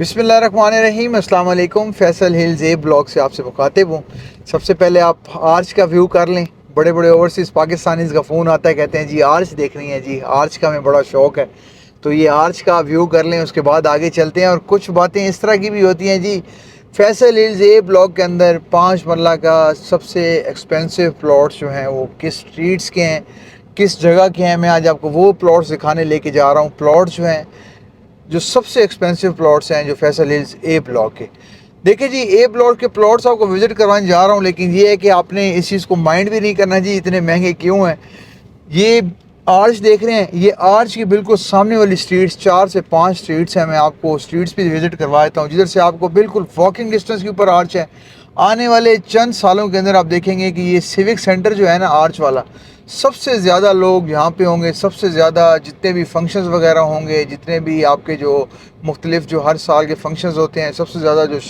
बिस्मिल्लाहिर्रहमानिर्रहीम, अस्सलाम वालेकुम। फैसल हिल्स ए ब्लॉग से आपसे मुखातिब हूँ। सबसे पहले आप आर्च का व्यू कर लें। बड़े बड़े ओवरसीज़ पाकिस्तानीज़ का फ़ोन आता है, कहते हैं जी आर्च देखनी है, जी आर्च का हमें बड़ा शौक़ है। तो ये आर्च का व्यू कर लें, उसके बाद आगे चलते हैं। और कुछ बातें इस तरह की भी होती हैं जी। फैसल हिल्स ए ब्लॉक के अंदर 5 मरला का सबसे एक्सपेंसिव प्लॉट्स जो हैं वो किस स्ट्रीट्स के हैं, किस जगह के हैं, मैं आज आपको वो प्लॉट्स दिखाने लेके जा रहा हूँ। प्लॉट्स जो हैं, जो सबसे एक्सपेंसिव प्लॉट्स हैं जो फैसल हिल्स ए ब्लॉक के। देखिए जी, ए ब्लॉक के प्लॉट्स आपको विज़िट करवाने जा रहा हूँ, लेकिन ये है कि आपने इस चीज़ को माइंड भी नहीं करना जी इतने महंगे क्यों हैं। ये आर्च देख रहे हैं, ये आर्च की बिल्कुल सामने वाली स्ट्रीट्स, 4 से 5 स्ट्रीट्स हैं। मैं आपको स्ट्रीट्स भी विज़िट करवा देता हूँ जिधर से आपको बिल्कुल वॉकिंग डिस्टेंस के ऊपर आर्च है। आने वाले चंद सालों के अंदर आप देखेंगे कि ये सिविक सेंटर जो है ना आर्च वाला, सबसे ज़्यादा लोग यहाँ पे होंगे, सबसे ज़्यादा जितने भी फंक्शंस वगैरह होंगे, जितने भी आपके जो मुख्तलिफ जो हर साल के फंक्शंस होते हैं, सबसे ज़्यादा जो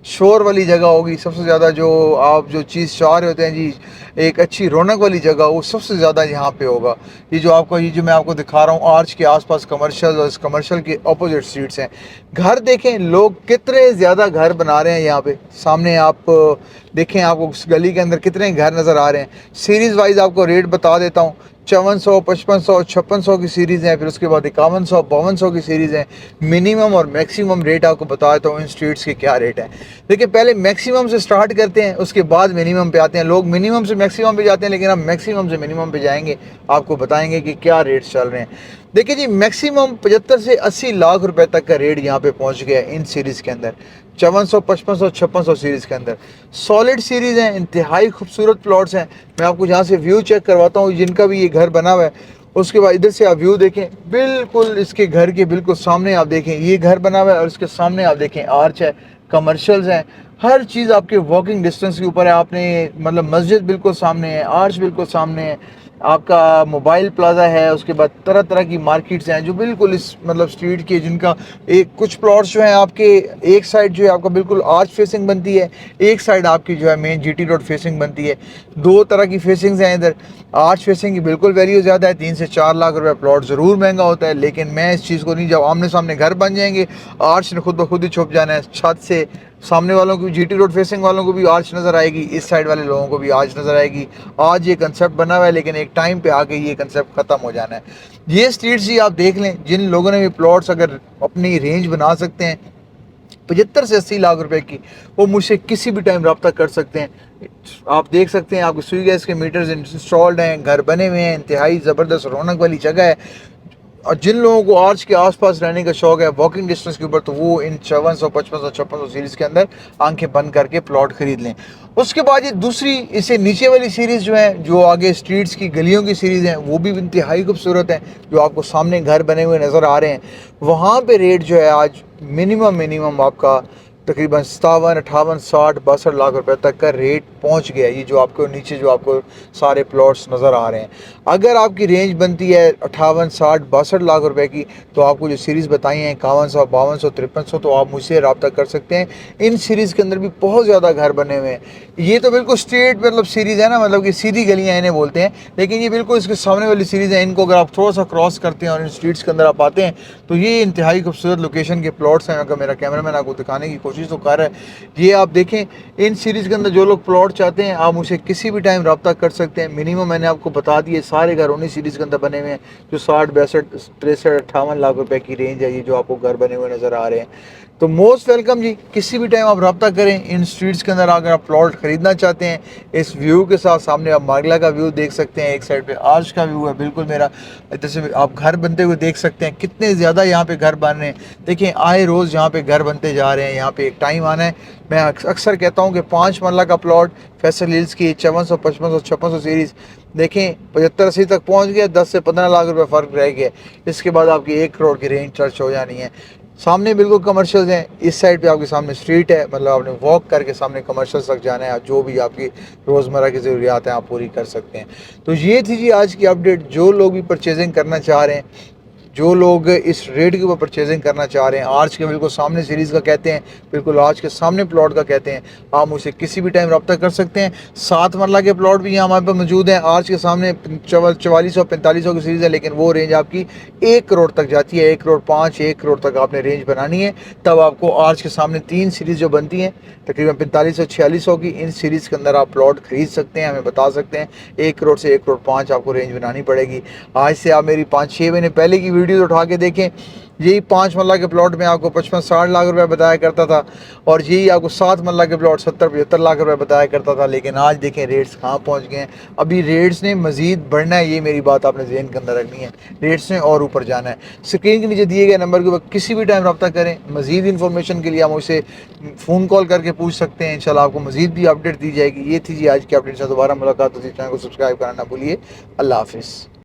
शोर वाली जगह होगी, सबसे ज़्यादा जो आप जो चीज़ चाह रहे होते हैं जी, एक अच्छी रौनक वाली जगह, वो सबसे ज़्यादा यहाँ पे होगा। ये जो मैं आपको दिखा रहा हूँ आर्च के आसपास कमर्शियल, और इस कमर्शियल के अपोजिट स्ट्रीट्स हैं। घर देखें, लोग कितने ज़्यादा घर बना रहे हैं यहाँ पे। सामने आप देखें, आपको उस गली के अंदर कितने घर नज़र आ रहे हैं। सीरीज़ वाइज आपको रेट बता देता हूँ। 5400, 5500, 5600 की सीरीज़ हैं, फिर उसके बाद 5100, 5200 की सीरीज़ हैं। मिनिमम और मैक्सिमम रेट आपको बता देता हूँ इन स्ट्रीट्स के क्या रेट हैं। देखिए, पहले मैक्सिमम से स्टार्ट करते हैं, उसके बाद मिनिमम पे आते हैं। लोग मिनिमम से मैक्सिमम पे जाते हैं, लेकिन हम मैक्सिमम से मिनिमम पे जाएंगे, आपको बताएंगे कि क्या रेट्स चल रहे हैं। देखिए जी, मैक्सिमम 75 से 80 लाख रुपए तक का रेट यहाँ पे पहुँच गया इन सीरीज़ के अंदर। 5400, 5500, 5600 सीरीज़ के अंदर सॉलिड सीरीज़ हैं, इंतहाई खूबसूरत प्लॉट्स हैं। मैं आपको यहाँ से व्यू चेक करवाता हूँ जिनका भी ये घर बना हुआ है। उसके बाद इधर से आप व्यू देखें, बिल्कुल इसके घर के बिल्कुल सामने आप देखें ये घर बना हुआ है, और इसके सामने आप देखें आर्च है, कमर्शियल्स हैं, हर चीज़ आपके वॉकिंग डिस्टेंस के ऊपर है। आपने मतलब मस्जिद बिल्कुल सामने है, आर्च बिल्कुल सामने है, आपका मोबाइल प्लाजा है, उसके बाद तरह तरह की मार्केट्स हैं जो बिल्कुल इस मतलब स्ट्रीट के, जिनका एक कुछ प्लॉट्स जो हैं आपके एक साइड जो है आपका बिल्कुल आर्च फेसिंग बनती है, एक साइड आपकी जो है मेन जीटी रोड फेसिंग बनती है। दो तरह की फेसिंग्स हैं इधर। आर्च फेसिंग की बिल्कुल वैल्यू ज़्यादा है, 3 से 4 लाख रुपए प्लॉट ज़रूर महंगा होता है, लेकिन मैं इस चीज़ को नहीं, जब आमने सामने घर बन जाएंगे आर्च ने खुद ब खुद ही छुप जाना है। छत से सामने वालों को, जीटी रोड फेसिंग वालों को भी आर्च नज़र आएगी, इस साइड वाले लोगों को भी आर्च नज़र आएगी। आज ये कंसेप्ट बना हुआ है, लेकिन एक टाइम पे आके ये कंसेप्ट ख़त्म हो जाना है। ये स्ट्रीट्स ही आप देख लें, जिन लोगों ने भी प्लॉट्स अगर अपनी रेंज बना सकते हैं 75 से 80 लाख रुपए की, वो मुझसे किसी भी टाइम रब्ता कर सकते हैं। आप देख सकते हैं, आपके स्विगी गैस के मीटर्स इंस्टॉल्ड हैं, घर बने हुए हैं, इंतहाई ज़बरदस्त रौनक वाली जगह है। और जिन लोगों को आर्च के आसपास रहने का शौक है वॉकिंग डिस्टेंस के ऊपर, तो वो इन 5400, 5500, 5600 सीरीज़ के अंदर आंखें बंद करके प्लॉट खरीद लें। उसके बाद ये दूसरी, इससे नीचे वाली सीरीज़ जो है, जो आगे स्ट्रीट्स की गलियों की सीरीज़ हैं, वो भी इंतहाई खूबसूरत है, जो आपको सामने घर बने हुए नज़र आ रहे हैं। वहाँ पे रेट जो है आज मिनिमम आपका तकरीबन 57, 58, 60, 62 लाख रुपए तक का रेट पहुंच गया। ये जो आपको नीचे जो आपको सारे प्लॉट्स नज़र आ रहे हैं, अगर आपकी रेंज बनती है 58, 60, 62 लाख रुपए की, तो आपको जो सीरीज़ बताई हैं 5100, 5200, 5300, तो आप मुझसे रब्ता कर सकते हैं। इन सीरीज़ के अंदर भी बहुत ज़्यादा घर बने हुए हैं। ये तो बिल्कुल स्ट्रेट मतलब सीरीज़ है ना, मतलब कि सीधी गलियाँ इन्हें बोलते हैं, लेकिन ये बिल्कुल इसके सामने वाली सीरीज़ है। इनको अगर आप थोड़ा सा क्रॉस करते हैं और इन स्ट्रीट्स के अंदर आप आते हैं, तो ये इंतहाई खूबसूरत लोकेशन के प्लॉट्स हैं। अगर मेरा कैमरामैन आपको दिखाने की कोशिश तो कर रहा है, ये आप देखें, इन सीरीज़ के अंदर जो लोग प्लॉट चाहते हैं आप मुझे किसी भी टाइम रब्ता कर सकते हैं। मिनिमम मैंने आपको बता दिए, सारे घर उन्हीं सीरीज़ के अंदर बने हुए हैं जो 60, 62, 63, 58 लाख रुपए की रेंज है। ये जो आपको घर बने हुए नज़र आ रहे हैं, तो मोस्ट वेलकम जी, किसी भी टाइम आप रब्ता करें इन स्ट्रीट्स के अंदर। अगर आप प्लॉट खरीदना चाहते हैं, इस व्यू के साथ सामने आप मारला का व्यू देख सकते हैं, एक साइड पे आर्च का व्यू है बिल्कुल मेरा, जैसे आप घर बनते हुए देख सकते हैं। कितने ज़्यादा यहाँ पे घर बन रहे हैं, देखिए आए रोज़ यहाँ पे घर बनते जा रहे हैं। यहाँ पे एक टाइम आना है, मैं अक्सर कहता हूँ कि 5 मरला का प्लॉट फैसल हिल्स की 5400, 5500, 5600 सीरीज़ देखें 75-80 तक पहुँच गया, 10 से 15 लाख रुपए फ़र्क रह गया। इसके बाद आपकी 1 करोड़ की रेंज टच हो जानी है। सामने बिल्कुल कमर्शियल्स हैं, इस साइड पे आपके सामने स्ट्रीट है, मतलब आपने वॉक करके सामने कमर्शियल्स तक जाना है। जो भी आपकी रोज़मर्रा की ज़रूरियात हैं आप पूरी कर सकते हैं। तो ये थी जी आज की अपडेट। जो लोग भी परचेजिंग करना चाह रहे हैं, जो लोग इस रेट के ऊपर परचेजिंग करना चाह रहे हैं, आर्च के बिल्कुल सामने सीरीज़ का कहते हैं, बिल्कुल आर्च के सामने प्लॉट का कहते हैं, आप मुझसे किसी भी टाइम रब्ता कर सकते हैं। 7 मरला के प्लॉट भी यहाँ हमारे पास मौजूद हैं। आर्च के सामने 4400 4500 की सीरीज़ है, लेकिन वो रेंज आपकी 1 करोड़ तक जाती है। 1 करोड़ 5, 1 करोड़ तक आपने रेंज बनानी है, तब आपको आर्च के सामने 3 सीरीज़ जो बनती हैं तकरीबन 4500 4600 की, इन सीरीज़ के अंदर आप प्लॉट खरीद सकते हैं। हमें बता सकते हैं 1 करोड़ से 1 करोड़ 5 आपको रेंज बनानी पड़ेगी। आज से आप मेरी 5-6 महीने पहले की वीडियो उठा के देखें, यही 5 मरला के प्लॉट में आपको 55-60 लाख रुपए बताया करता था, और यही आपको 7 मरला के प्लॉट 70-75 लाख रुपए बताया करता था। लेकिन आज देखें रेट्स कहाँ पहुँच गए हैं। अभी रेट्स ने मज़ीद बढ़ना है, ये मेरी बात आपने ज़हन के अंदर रखनी है। रेट्स ने और ऊपर जाना है। स्क्रीन के नीचे दिए गए नंबर के ऊपर किसी भी टाइम रब्ता करें। मज़ीद इन्फॉर्मेशन के लिए आप मुझसे फ़ोन कॉल करके पूछ सकते हैं। इंशाल्लाह आपको मज़ीद भी अपडेट दी जाएगी। ये थी जी आज की अपडेट से, दोबारा मुलाकात होती है। चैनल को सब्सक्राइब करना ना भूलिए। अल्लाह हाफिज़।